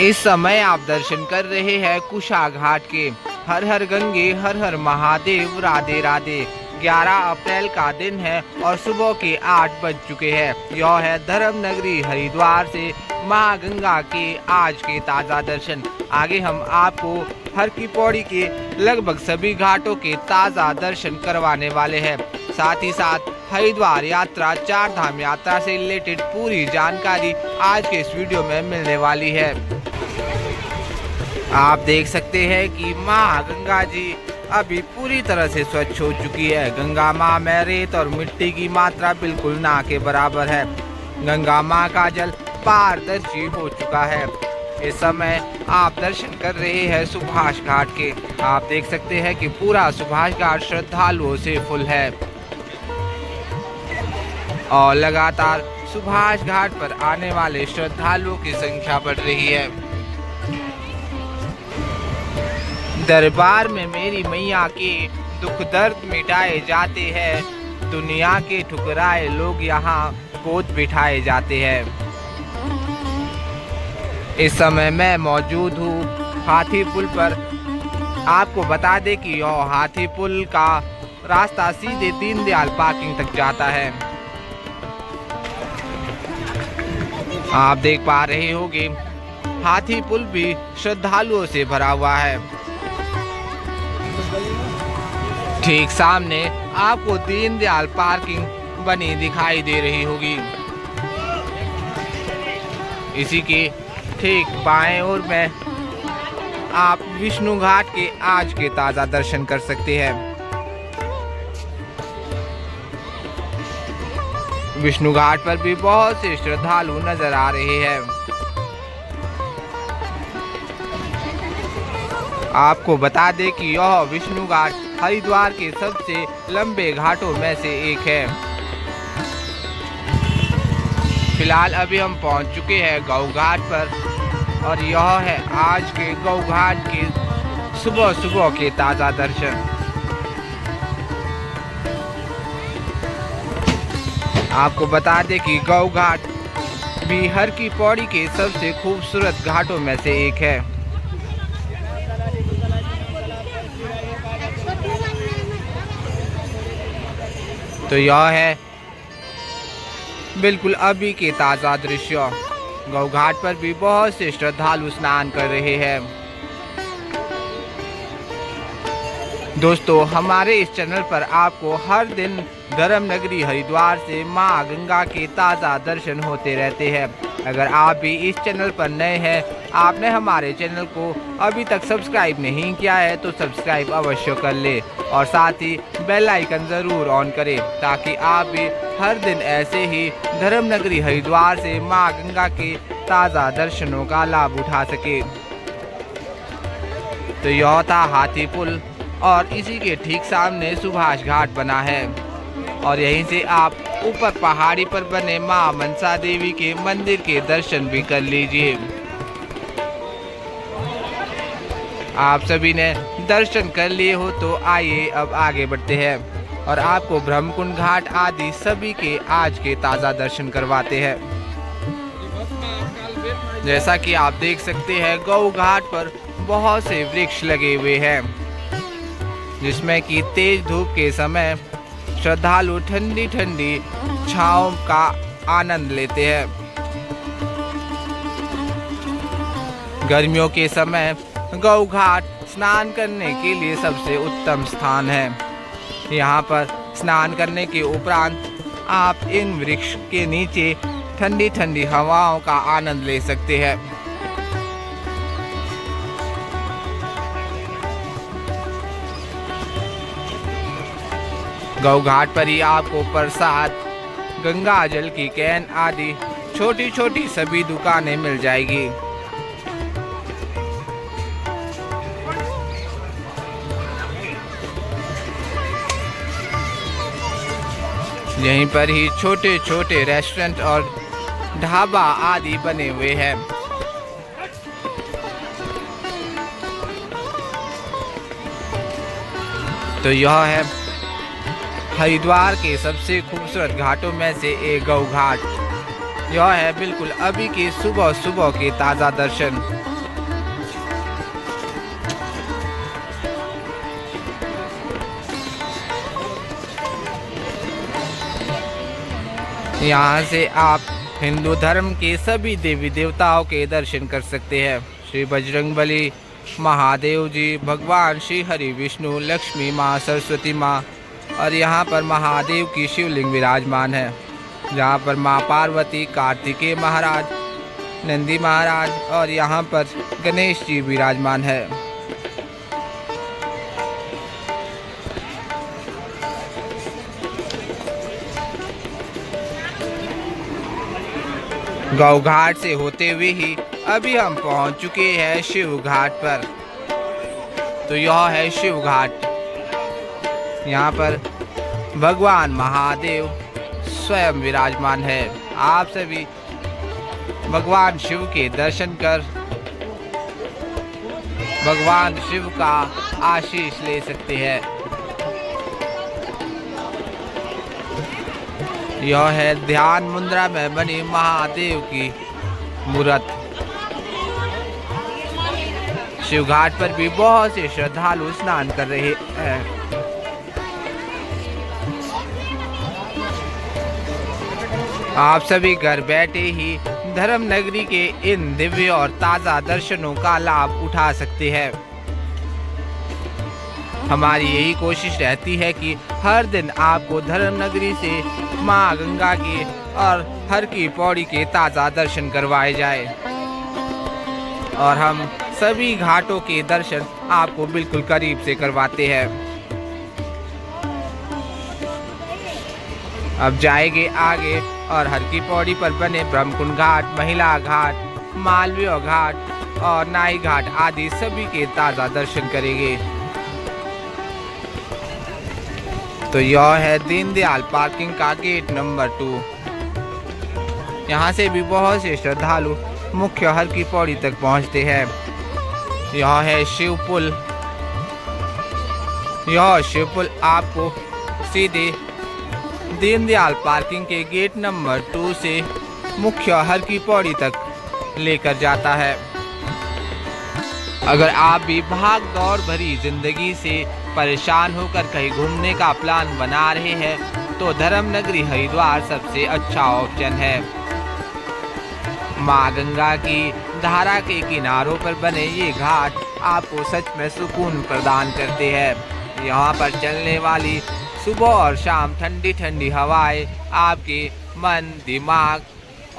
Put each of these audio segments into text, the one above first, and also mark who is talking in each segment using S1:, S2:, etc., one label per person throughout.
S1: इस समय आप दर्शन कर रहे हैं कुशा घाट के। हर हर गंगे हर हर महादेव, राधे राधे। 11 अप्रैल का दिन है और सुबह के 8 बज चुके हैं। यह है धर्म नगरी हरिद्वार से मां गंगा के आज के ताज़ा दर्शन। आगे हम आपको हर की पौड़ी के लगभग सभी घाटों के ताज़ा दर्शन करवाने वाले हैं। साथ ही साथ हरिद्वार यात्रा, 4 धाम यात्रा से रिलेटेड पूरी जानकारी आज के इस वीडियो में मिलने वाली है। आप देख सकते हैं कि मां गंगा जी अभी पूरी तरह से स्वच्छ हो चुकी है। गंगा मां में रेत और मिट्टी की मात्रा बिल्कुल ना के बराबर है। गंगा मां का जल पारदर्शी हो चुका है। इस समय आप दर्शन कर रहे हैं सुभाष घाट के। आप देख सकते हैं कि पूरा सुभाष घाट श्रद्धालुओं से फुल है और लगातार सुभाष घाट पर आने वाले श्रद्धालुओं की संख्या बढ़ रही है। दरबार में मेरी मैया के दुख दर्द मिटाए जाते हैं। दुनिया के ठुकराए लोग यहाँ गोद बिठाए जाते हैं। इस समय मैं मौजूद हूँ हाथी पुल पर। आपको बता दें कि यह हाथी पुल का रास्ता सीधे दीनदयाल पार्किंग तक जाता है। आप देख पा रहे होंगे हाथी पुल भी श्रद्धालुओं से भरा हुआ है। ठीक सामने आपको दीनदयाल पार्किंग बनी दिखाई दे रही होगी। इसी के ठीक बाएं ओर में आप विष्णु घाट के आज के ताज़ा दर्शन कर सकते हैं। विष्णु घाट पर भी बहुत से श्रद्धालु नजर आ रहे हैं। आपको बता दें कि यह विष्णु घाट हरिद्वार के सबसे लंबे घाटों में से एक है। फिलहाल अभी हम पहुंच चुके हैं गौ घाट पर और यह है आज के गौ घाट के सुबह सुबह के ताज़ा दर्शन। आपको बता दें कि गौ घाट भी हर की पौड़ी के सबसे खूबसूरत घाटों में से एक है। तो यह है बिल्कुल अभी के ताज़ा दृश्य। गौ घाट पर भी बहुत से श्रद्धालु स्नान कर रहे हैं। दोस्तों, हमारे इस चैनल पर आपको हर दिन धर्म नगरी हरिद्वार से मां गंगा के ताज़ा दर्शन होते रहते हैं। अगर आप भी इस चैनल पर नए हैं, आपने हमारे चैनल को अभी तक सब्सक्राइब नहीं किया है तो सब्सक्राइब अवश्य कर ले और साथ ही बेल आइकन ज़रूर ऑन करें ताकि आप भी हर दिन ऐसे ही धर्म नगरी हरिद्वार से मां गंगा के ताज़ा दर्शनों का लाभ उठा सके। तो यह था हाथी पुल और इसी के ठीक सामने सुभाष घाट बना है और यहीं से आप ऊपर पहाड़ी पर बने मां मनसा देवी के मंदिर के दर्शन भी कर लीजिए। आप सभी ने दर्शन कर लिए हो तो आइए अब आगे बढ़ते हैं और आपको ब्रह्मकुंड घाट आदि सभी के आज के ताज़ा दर्शन करवाते हैं। जैसा कि आप देख सकते हैं गौ घाट पर बहुत से वृक्ष लगे हुए हैं जिसमें कि तेज धूप के समय श्रद्धालु ठंडी ठंडी छांव का आनंद लेते हैं। गर्मियों के समय गौ घाट स्नान करने के लिए सबसे उत्तम स्थान है। यहाँ पर स्नान करने के उपरांत आप इन वृक्ष के नीचे ठंडी ठंडी हवाओं का आनंद ले सकते हैं। गौ घाट पर ही आपको प्रसाद, गंगा जल की कैन आदि छोटी छोटी सभी दुकानें मिल जाएगी। यहीं पर ही छोटे छोटे रेस्टोरेंट और ढाबा आदि बने हुए हैं। तो यह है हरिद्वार के सबसे खूबसूरत घाटों में से एक गौ घाट। यह है बिल्कुल अभी के सुबह सुबह के ताज़ा दर्शन। यहाँ से आप हिंदू धर्म के सभी देवी देवताओं के दर्शन कर सकते हैं। श्री बजरंगबली, महादेव जी, भगवान श्री हरि विष्णु, लक्ष्मी माँ, सरस्वती माँ और यहाँ पर महादेव की शिवलिंग विराजमान है। जहाँ पर माँ पार्वती, कार्तिकेय महाराज, नंदी महाराज और यहाँ पर गणेश जी विराजमान है। गौ घाट से होते हुए ही अभी हम पहुंच चुके हैं शिव घाट पर। तो यह है शिव घाट। यहाँ पर भगवान महादेव स्वयं विराजमान है। आप सभी भगवान शिव के दर्शन कर भगवान शिव का आशीष ले सकते हैं। यह है ध्यान मुद्रा में बनी महादेव की मूर्त। शिव घाट पर भी बहुत से श्रद्धालु स्नान कर रहे हैं। आप सभी घर बैठे ही धर्म नगरी के इन दिव्य और ताज़ा दर्शनों का लाभ उठा सकते हैं। हमारी यही कोशिश रहती है कि हर दिन आपको धर्म नगरी से माँ गंगा के और हर की पौड़ी के ताज़ा दर्शन करवाए जाए और हम सभी घाटों के दर्शन आपको बिल्कुल करीब से करवाते हैं। अब जाएंगे आगे और हर की पौड़ी पर बने ब्रह्मकुंड घाट, महिला घाट, मालवीय घाट और नाई घाट आदि सभी के ताज़ा दर्शन करेंगे। तो यह है दीनदयाल पार्किंग का गेट नंबर 2। यहाँ से भी बहुत से श्रद्धालु मुख्य हर की पौड़ी तक पहुँचते हैं। यह है शिव पुल। यह शिव पुल आपको सीधे दीनदयाल पार्किंग के गेट नंबर 2 से मुख्य हर की पौड़ी तक लेकर जाता है। अगर आप भी भाग दौड़ भरी जिंदगी से परेशान होकर कहीं घूमने का प्लान बना रहे हैं तो धर्म नगरी हरिद्वार सबसे अच्छा ऑप्शन है। माँ गंगा की धारा के किनारों पर बने ये घाट आपको सच में सुकून प्रदान करते हैं। यहाँ पर चलने वाली सुबह और शाम ठंडी ठंडी हवाएं आपके मन, दिमाग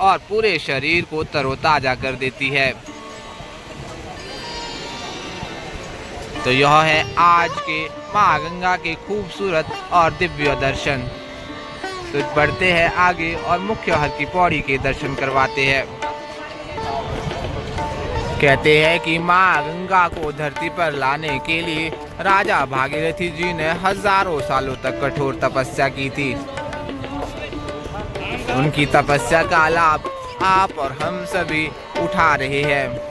S1: और पूरे शरीर को तरोताजा कर देती है। तो यह है आज के माँ गंगा के खूबसूरत और दिव्य दर्शन। तो बढ़ते हैं आगे और मुख्य हर की पौड़ी के दर्शन करवाते हैं। कहते हैं कि माँ गंगा को धरती पर लाने के लिए राजा भागीरथी जी ने हजारों सालों तक कठोर तपस्या की थी। उनकी तपस्या का लाभ आप और हम सभी उठा रहे हैं।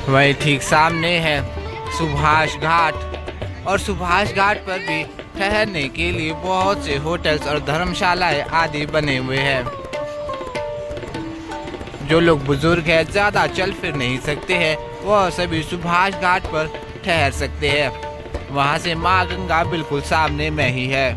S1: वहीं ठीक सामने है सुभाष घाट और सुभाष घाट पर भी ठहरने के लिए बहुत से होटल्स और धर्मशालाएं आदि बने हुए हैं। जो लोग बुजुर्ग हैं, ज़्यादा चल फिर नहीं सकते हैं, वह सभी सुभाष घाट पर ठहर सकते हैं। वहां से माँ गंगा बिल्कुल सामने में ही है।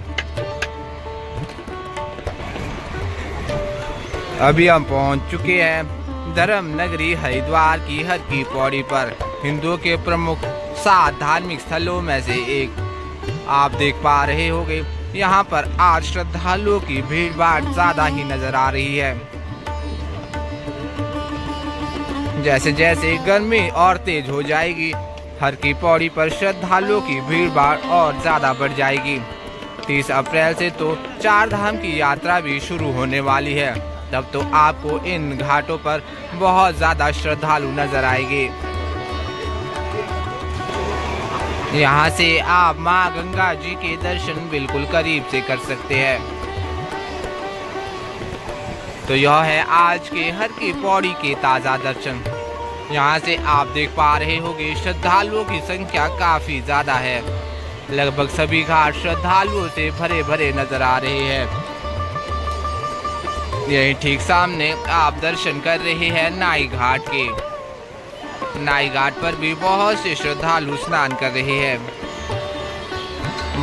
S1: अभी हम पहुंच चुके हैं धर्म नगरी हरिद्वार की हर की पौड़ी पर। हिंदुओं के प्रमुख 7 धार्मिक स्थलों में से एक आप देख पा रहे होंगे। यहाँ पर आज श्रद्धालुओं की भीड़ भाड़ ज्यादा ही नजर आ रही है। जैसे जैसे गर्मी और तेज हो जाएगी, हर की पौड़ी पर श्रद्धालुओं की भीड़ भाड़ और ज्यादा बढ़ जाएगी। 30 अप्रैल से तो 4 धाम की यात्रा भी शुरू होने वाली है। तब तो आपको इन घाटों पर बहुत ज्यादा श्रद्धालु नजर आएंगे। यहाँ से आप माँ गंगा जी के दर्शन बिल्कुल करीब से कर सकते हैं। तो यह है आज के हर की पौड़ी के ताज़ा दर्शन। यहाँ से आप देख पा रहे होंगे श्रद्धालुओं की संख्या काफी ज्यादा है। लगभग सभी घाट श्रद्धालुओं से भरे भरे नजर आ रहे हैं। यही ठीक सामने आप दर्शन कर रहे हैं नाई घाट के। नाई घाट पर भी बहुत से श्रद्धालु स्नान कर रहे हैं।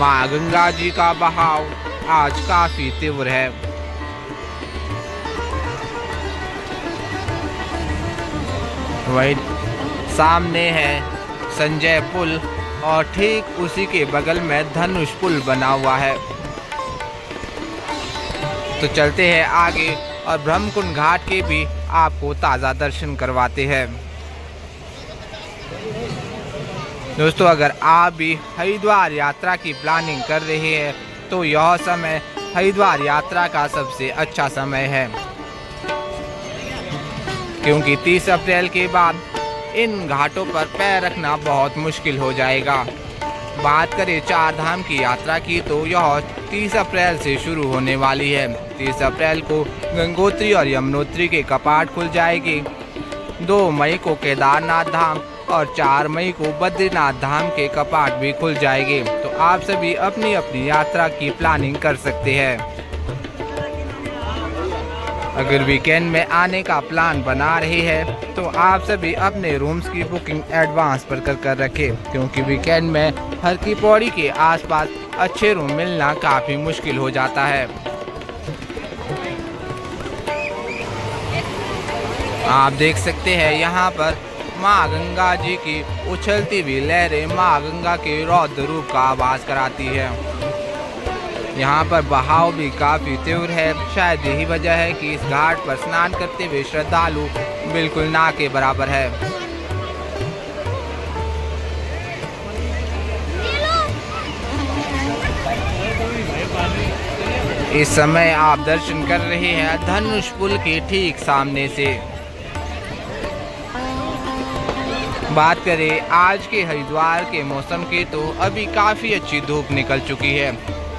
S1: माँ गंगा जी का बहाव आज काफी तीव्र है। वही सामने है संजय पुल और ठीक उसी के बगल में धनुष पुल बना हुआ है। तो चलते हैं आगे और ब्रह्मकुंड घाट के भी आपको ताज़ा दर्शन करवाते हैं। दोस्तों, अगर आप भी हरिद्वार यात्रा की प्लानिंग कर रहे हैं तो यह समय हरिद्वार यात्रा का सबसे अच्छा समय है, क्योंकि 30 अप्रैल के बाद इन घाटों पर पैर रखना बहुत मुश्किल हो जाएगा। बात करें चार धाम की यात्रा की तो यह 30 अप्रैल से शुरू होने वाली है। 30 अप्रैल को गंगोत्री और यमुनोत्री के कपाट खुल जाएंगे। 2 मई को केदारनाथ धाम और 4 मई को बद्रीनाथ धाम के कपाट भी खुल जाएंगे। तो आप सभी अपनी अपनी यात्रा की प्लानिंग कर सकते हैं। अगर वीकेंड में आने का प्लान बना रहे हैं तो आप सभी अपने रूम्स की बुकिंग एडवांस पर कर रखें, क्योंकि वीकेंड में हर की पौड़ी के आसपास अच्छे रूम मिलना काफ़ी मुश्किल हो जाता है। आप देख सकते हैं यहाँ पर माँ गंगा जी की उछलती हुई लहरें माँ गंगा के रौद्र रूप का आभास कराती है। यहाँ पर बहाव भी काफ़ी तीव्र है। शायद यही वजह है कि इस घाट पर स्नान करते हुए श्रद्धालु बिल्कुल ना के बराबर है। इस समय आप दर्शन कर रहे हैं धनुष पुल के ठीक सामने से। बात करें आज के हरिद्वार के मौसम की तो अभी काफ़ी अच्छी धूप निकल चुकी है,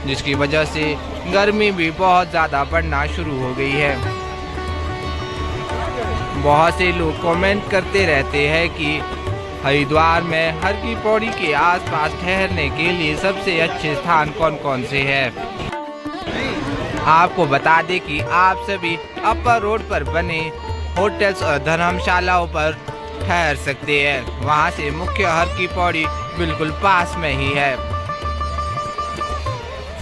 S1: जिसकी वजह से गर्मी भी बहुत ज़्यादा बढ़ना शुरू हो गई है। बहुत से लोग कमेंट करते रहते हैं कि हरिद्वार में हर की पौड़ी के आसपास ठहरने के लिए सबसे अच्छे स्थान कौन कौन से हैं। आपको बता दें कि आप सभी अपर रोड पर बने होटल्स और धर्मशालाओं पर ठहर सकते हैं। वहां से मुख्य हर की पौड़ी बिल्कुल पास में ही है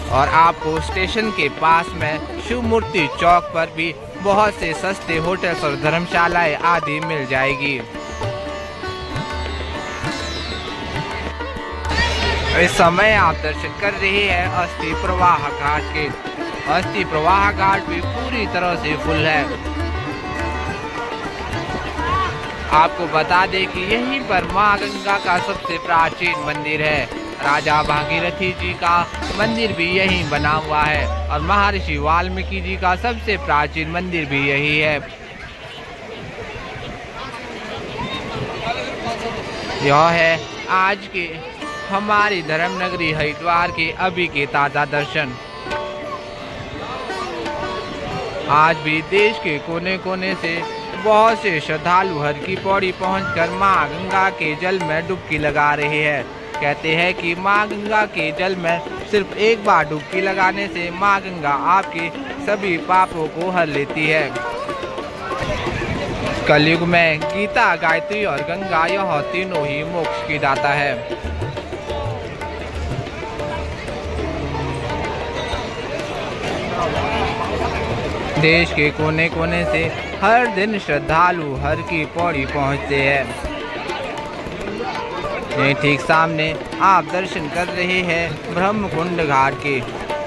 S1: और आपको स्टेशन के पास में शिव मूर्ति चौक पर भी बहुत से सस्ते होटल्स और धर्मशालाएं आदि मिल जाएगी। इस समय आप दर्शन कर रहे हैं अस्थि प्रवाह घाट के। अस्थि प्रवाह घाट भी पूरी तरह से फुल है। आपको बता दें कि यहीं पर माँ गंगा का सबसे प्राचीन मंदिर है। राजा भागीरथी जी का मंदिर भी यहीं बना हुआ है और महर्षि वाल्मीकि जी का सबसे प्राचीन मंदिर भी यही है। यह है आज के हमारी धर्मनगरी हरिद्वार के अभी के ताज़ा दर्शन। आज भी देश के कोने कोने से बहुत से श्रद्धालु हर की पौड़ी पहुंचकर मां गंगा के जल में डुबकी लगा रहे हैं। कहते हैं कि मां गंगा के जल में सिर्फ एक बार डुबकी लगाने से मां गंगा आपके सभी पापों को हर लेती है। कलयुग में गीता, गायत्री और गंगा यह तीनों ही मोक्ष की दाता है। देश के कोने कोने से हर दिन श्रद्धालु हर की पौड़ी पहुंचते हैं। ये ठीक सामने आप दर्शन कर रहे हैं ब्रह्मकुंड घाट के।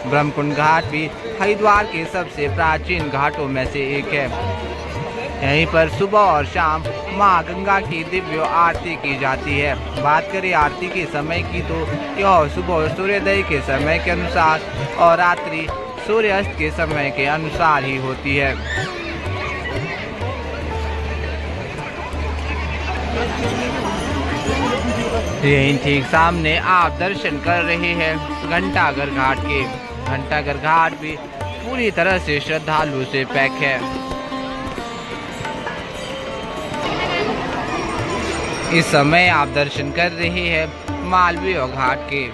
S1: ब्रह्मकुंड घाट भी हरिद्वार के सबसे प्राचीन घाटों में से एक है। यहीं पर सुबह और शाम माँ गंगा की दिव्य आरती की जाती है। बात करें आरती के समय की तो यह सुबह सूर्योदय के समय के अनुसार और रात्रि सूर्यास्त के समय के अनुसार ही होती है। यहीं ठीक सामने आप दर्शन कर रहे हैं घंटाघर घाट के। घंटाघर घाट भी पूरी तरह से श्रद्धालु से पैक है। इस समय आप दर्शन कर रहे हैं मालवीय घाट के।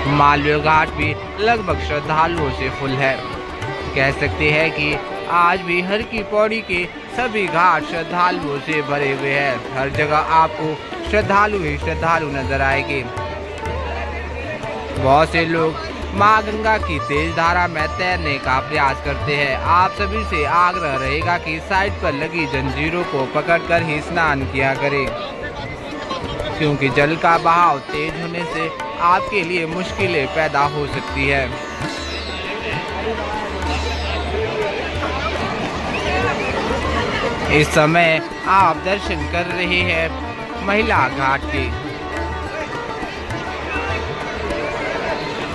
S1: मालवीय घाट भी लगभग श्रद्धालुओं से फुल है। कह सकते हैं कि आज भी हर की पौड़ी के सभी घाट श्रद्धालुओं से भरे हुए हैं। हर जगह आपको श्रद्धालु ही श्रद्धालु नजर आएंगे। बहुत से लोग मां गंगा की तेज धारा में तैरने का प्रयास करते हैं। आप सभी से आग्रह रहेगा कि साइड पर लगी जंजीरों को पकड़कर ही स्नान किया करें, क्योंकि जल का बहाव तेज होने से आपके लिए मुश्किलें पैदा हो सकती है। इस समय आप दर्शन कर रहे हैं महिला घाट के।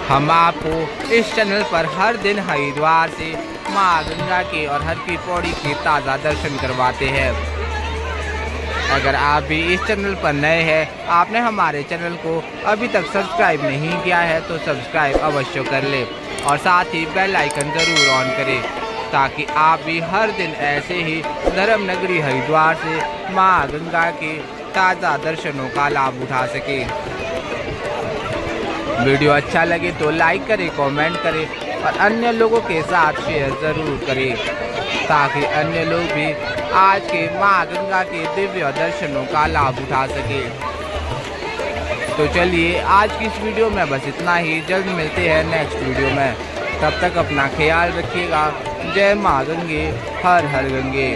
S1: हम आपको इस चैनल पर हर दिन हरिद्वार से मां गंगा के और हर की पौड़ी के ताज़ा दर्शन करवाते हैं। अगर आप भी इस चैनल पर नए हैं, आपने हमारे चैनल को अभी तक सब्सक्राइब नहीं किया है तो सब्सक्राइब अवश्य कर ले और साथ ही बेल आइकन ज़रूर ऑन करें, ताकि आप भी हर दिन ऐसे ही धर्म नगरी हरिद्वार से मां गंगा के ताज़ा दर्शनों का लाभ उठा सकें। वीडियो अच्छा लगे तो लाइक करें, कमेंट करें और अन्य लोगों के साथ शेयर ज़रूर करें, ताकि अन्य लोग भी आज के मां गंगा के दिव्य दर्शनों का लाभ उठा सके। तो चलिए आज की इस वीडियो में बस इतना ही। जल्द मिलते हैं नेक्स्ट वीडियो में। तब तक अपना ख्याल रखिएगा। जय मां गंगे, हर हर गंगे।